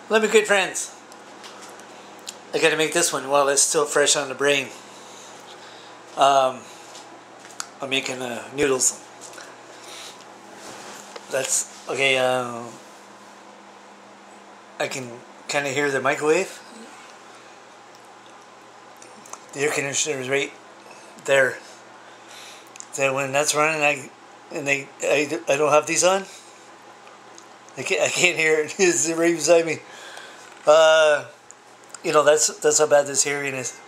Let me, good friends. I gotta make this one while it's still fresh on the brain. I'm making noodles. That's okay. I can kind of hear the microwave. The air conditioner is right there. So when that's running, I don't have these on. I can't hear it. It's right beside me. That's how bad this hearing is.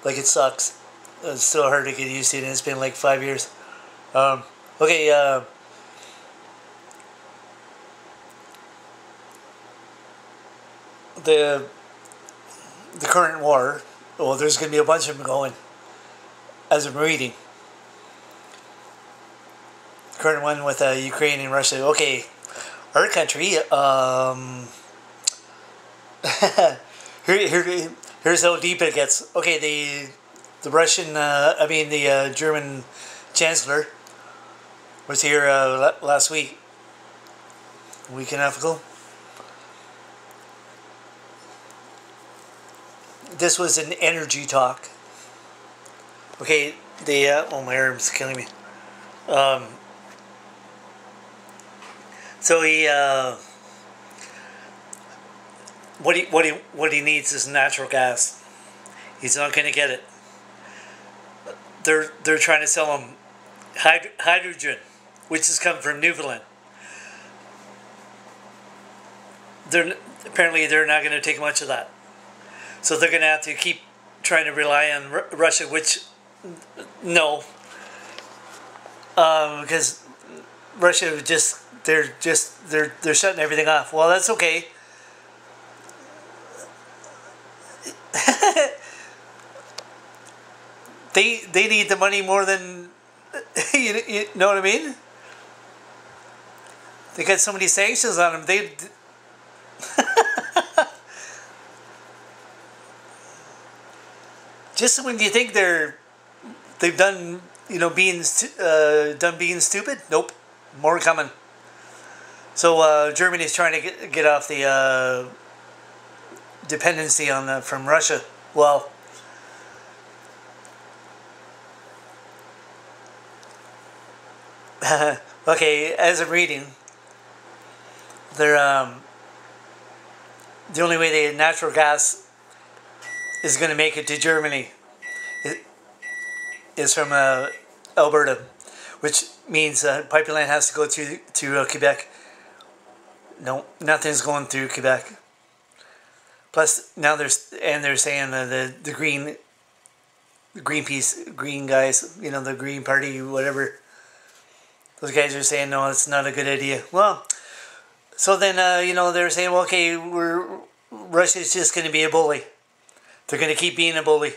Like, it sucks. It's still hard to get used to, and it's been like 5 years. Okay. The current war. Well, there's going to be a bunch of them going. As I'm reading. The current one with Ukraine and Russia. Okay. Our country, here's how deep it gets. Okay, the Russian, the German Chancellor was here last week, a week and a half ago. This was an energy talk. Okay, oh, my arm's killing me. So what he needs is natural gas. He's not going to get it. They're trying to sell him hydrogen, which has come from Newfoundland. Apparently they're not going to take much of that. So they're going to have to keep trying to rely on Russia, which no, because Russia they're shutting everything off. Well, that's okay. They need the money more than you know what I mean? They got so many sanctions on them. They just when you think they've done being stupid. Nope, more coming. So Germany's trying to get off the dependency from Russia. Well, okay. As I'm reading, they're the only way the natural gas is going to make it to Germany is from Alberta, which means pipeline has to go to Quebec. No, nothing's going through Quebec. Plus, now they're saying the Greenpeace, green guys, the Green Party, whatever. Those guys are saying no, it's not a good idea. Well, so then they're saying, well, okay, Russia's just going to be a bully. They're going to keep being a bully.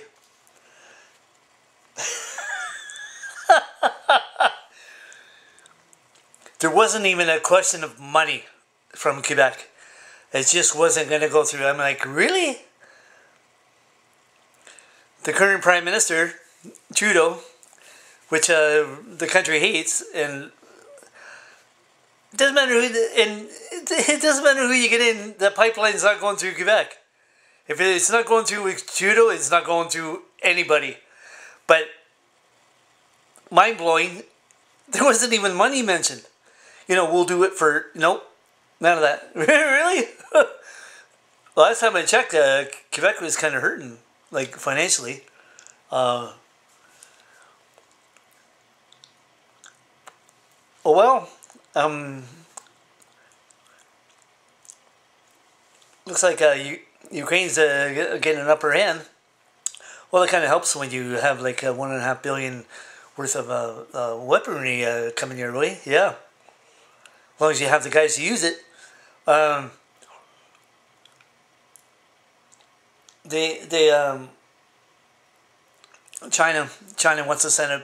There wasn't even a question of money from Quebec. It just wasn't going to go through. I'm like, really? The current Prime Minister, Trudeau, which the country hates, and it doesn't matter who you get in, the pipeline's not going through Quebec. If it's not going through with Trudeau, it's not going through anybody. But mind-blowing, there wasn't even money mentioned. We'll do it for... Nope. None of that. Really? Last time I checked, Quebec was kind of hurting, like, financially. Oh, well. Looks like Ukraine's getting an upper hand. Well, it kind of helps when you have, like, $1.5 billion worth of weaponry coming your way. Yeah. As long as you have the guys to use it. China wants to send a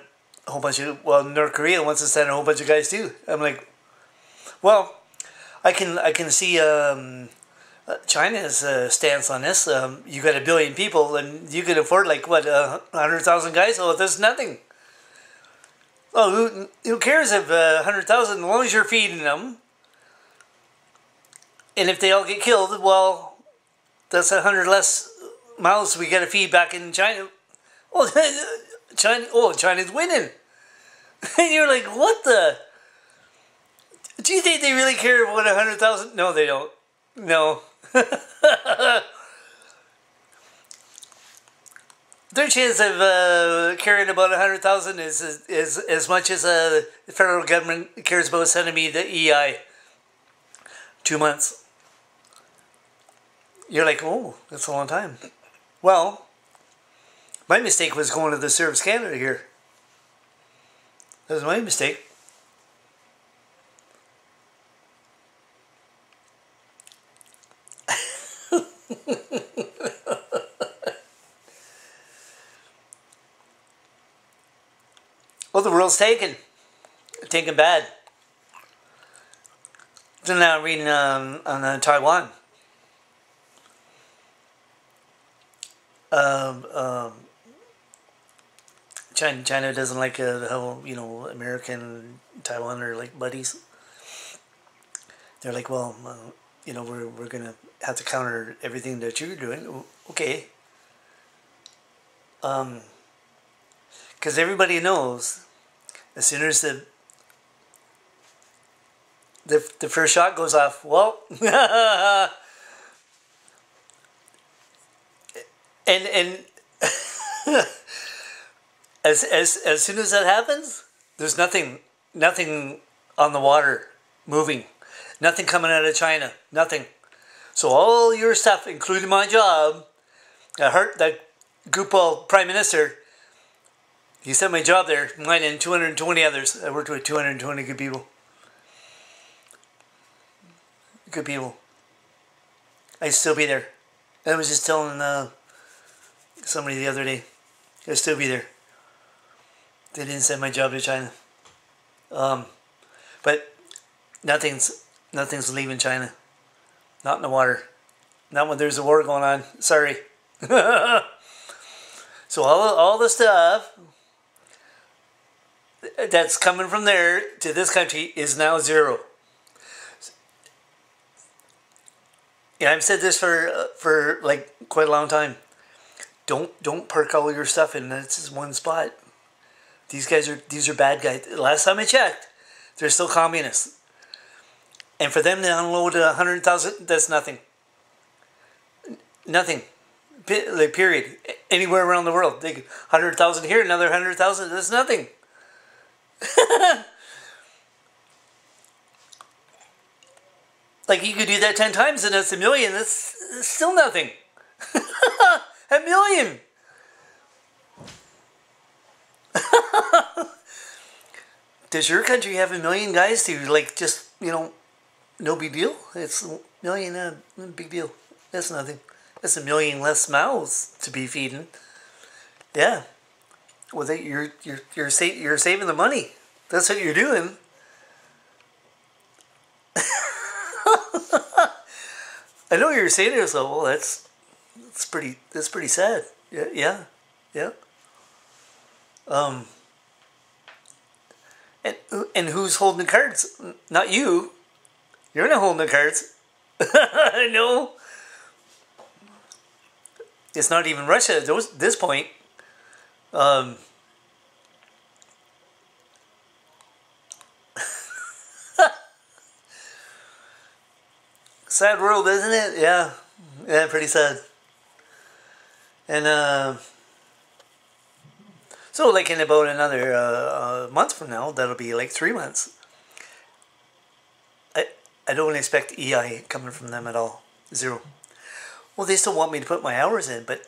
whole bunch of, North Korea wants to send a whole bunch of guys too. I'm like, well, I can see China's stance on this. You got 1 billion people, and you can afford like what 100,000 guys. Oh, that's nothing. Oh, who cares if 100,000? As long as you're feeding them, And if they all get killed, well, that's 100 less mouths we got to feed back in China. Oh, China's winning. And you're like, what the? Do you think they really care about 100,000? No, they don't. No. Their chance of caring about 100,000 is as much as the federal government cares about sending me the EI. 2 months. You're like, oh, that's a long time. Well, my mistake was going to the Service Canada here. That was my mistake. Well, the world's taken bad. So now I'm reading on Taiwan. China doesn't like how American and Taiwan are like buddies. They're like, well, we're gonna have to counter everything that you're doing. Okay. Because everybody knows, as soon as the first shot goes off, well, and as soon as that happens, there's nothing on the water moving, nothing coming out of China, nothing. So all your stuff, including my job, that Gopal Prime Minister, he sent my job there, mine and 220 others. I worked with 220 good people. Good people. I'd still be there. I was just telling somebody the other day, I'd still be there. They didn't send my job to China. But nothing's leaving China. Not in the water. Not when there's a war going on. Sorry. So all the stuff that's coming from there to this country is now zero. Yeah, I've said this for like quite a long time. Don't park all your stuff in this one spot. These are bad guys. Last time I checked, they're still communists. And for them to unload 100,000, that's nothing. Nothing. Like, period. Anywhere around the world, they 100,000 here, another 100,000. That's nothing. Like, you could do that 10 times and that's a million. That's still nothing. A million. Does your country have a million guys to, like, just, no big deal? It's a million, big deal. That's nothing. That's a million less mouths to be feeding. Yeah. Well, you're saving the money. That's what you're doing. I know you're saying to yourself, well, that's pretty sad. Yeah. And who's holding the cards? Not you. You're not holding the cards. No. It's not even Russia at this point. Sad world, isn't it? Yeah, pretty sad. And so, like, in about another month from now, that'll be like 3 months. I don't expect EI coming from them at all. Zero. Well, they still want me to put my hours in, but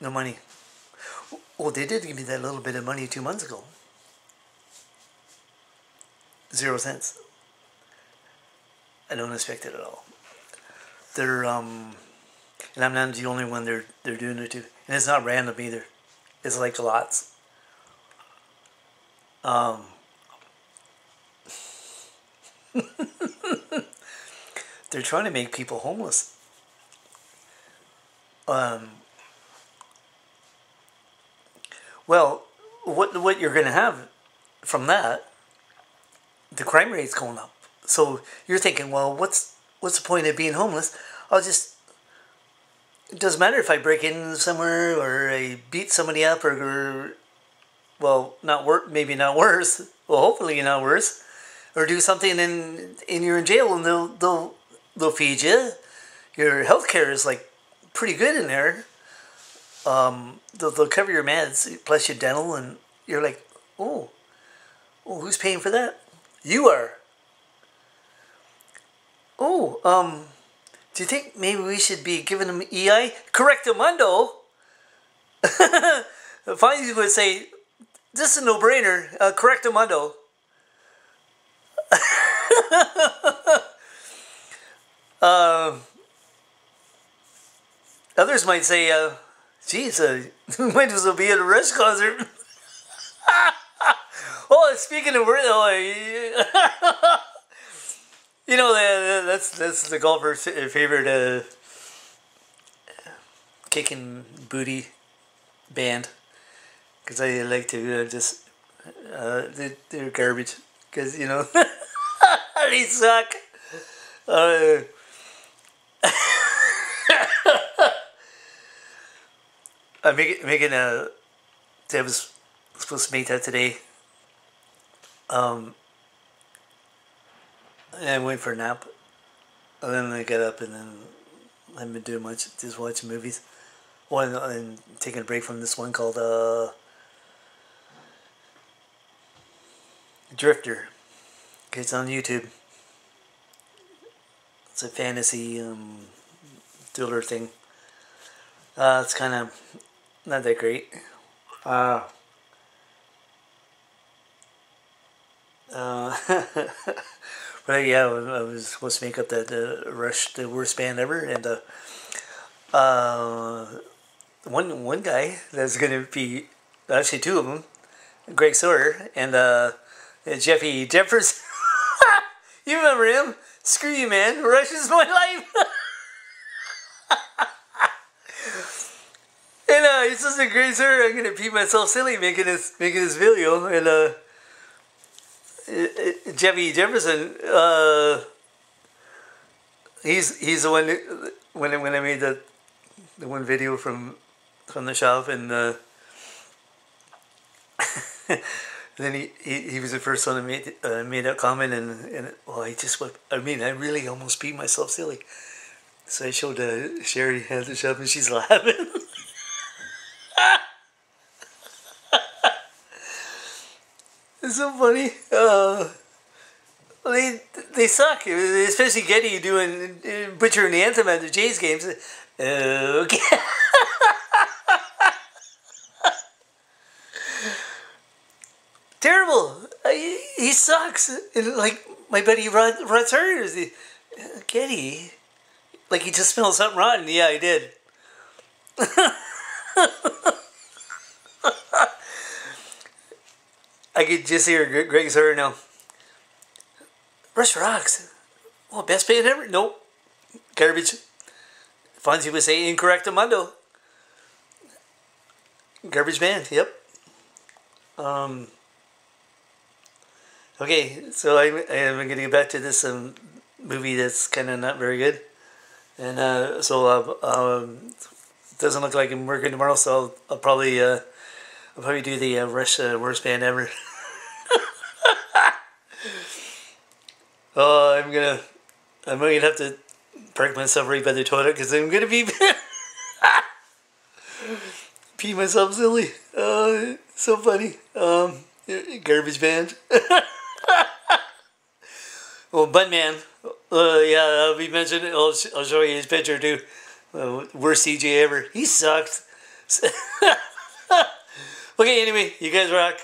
no money. Well, they did give me that little bit of money 2 months ago. 0 cents. I don't expect it at all. They're and I'm not the only one they're doing it to, and it's not random either. It's like lots. They're trying to make people homeless. Well, what you're going to have from that, the crime rate's going up So you're thinking, well, what's the point of being homeless? It doesn't matter if I break in somewhere or I beat somebody up or well, maybe not worse. Well, hopefully not worse. Or do something and you're in jail and they'll feed you. Your health care is like pretty good in there. They'll cover your meds plus your dental, and you're like, oh, who's paying for that? You are. Oh, do you think maybe we should be giving them EI? Correcta mundo. Fonzi would say, this is a no-brainer. Correcta mundo. Others might say, geez, we might as well be at a Rush concert. Oh, speaking of you know, that's the golfer's favorite kicking booty band, because I like to they're garbage, because, you know, they suck. I'm making a. I was supposed to make that today. And I went for a nap, and then I got up, and then I haven't been doing much, just watching movies. One, I'm taking a break from this one called Drifter. It's on YouTube. It's a fantasy thriller thing. It's kind of not that great. But yeah, I was supposed to make up that Rush, the worst band ever, and one guy that's gonna be, actually two of them, Greg Sawyer and Jeffy Jeffers. You remember him? Screw you, man! Rush is my life. And it's just a great story. I'm gonna pee myself silly making this video, and Jeffy Jefferson, he's the one when I made the one video from the shop, and then he was the first one that made that comment, and well, I really almost peed myself silly. So I showed Sherry at the shop, and she's laughing. It's so funny. They suck, especially Getty butchering the anthem at the Jays games. Okay. Terrible. He sucks. And like my buddy Rod Sawyer, Getty, like he just smelled something rotten. Yeah, I did. I could just hear Greg Sawyer now. Rush rocks. Oh, best band ever? Nope. Garbage. Fonzi would say incorrecta mundo. Garbage band, yep. Okay, so I'm going to get back to this movie that's kind of not very good. And doesn't look like I'm working tomorrow, so I'll probably do the Rush worst band ever. Oh, I'm gonna have to park myself right by the toilet, because I'm gonna be pee myself silly. So funny. Garbage band. Well, Bunman. Yeah, I'll be mentioning. I'll show you his picture too. Worst CJ ever. He sucked. Okay, anyway, you guys rock.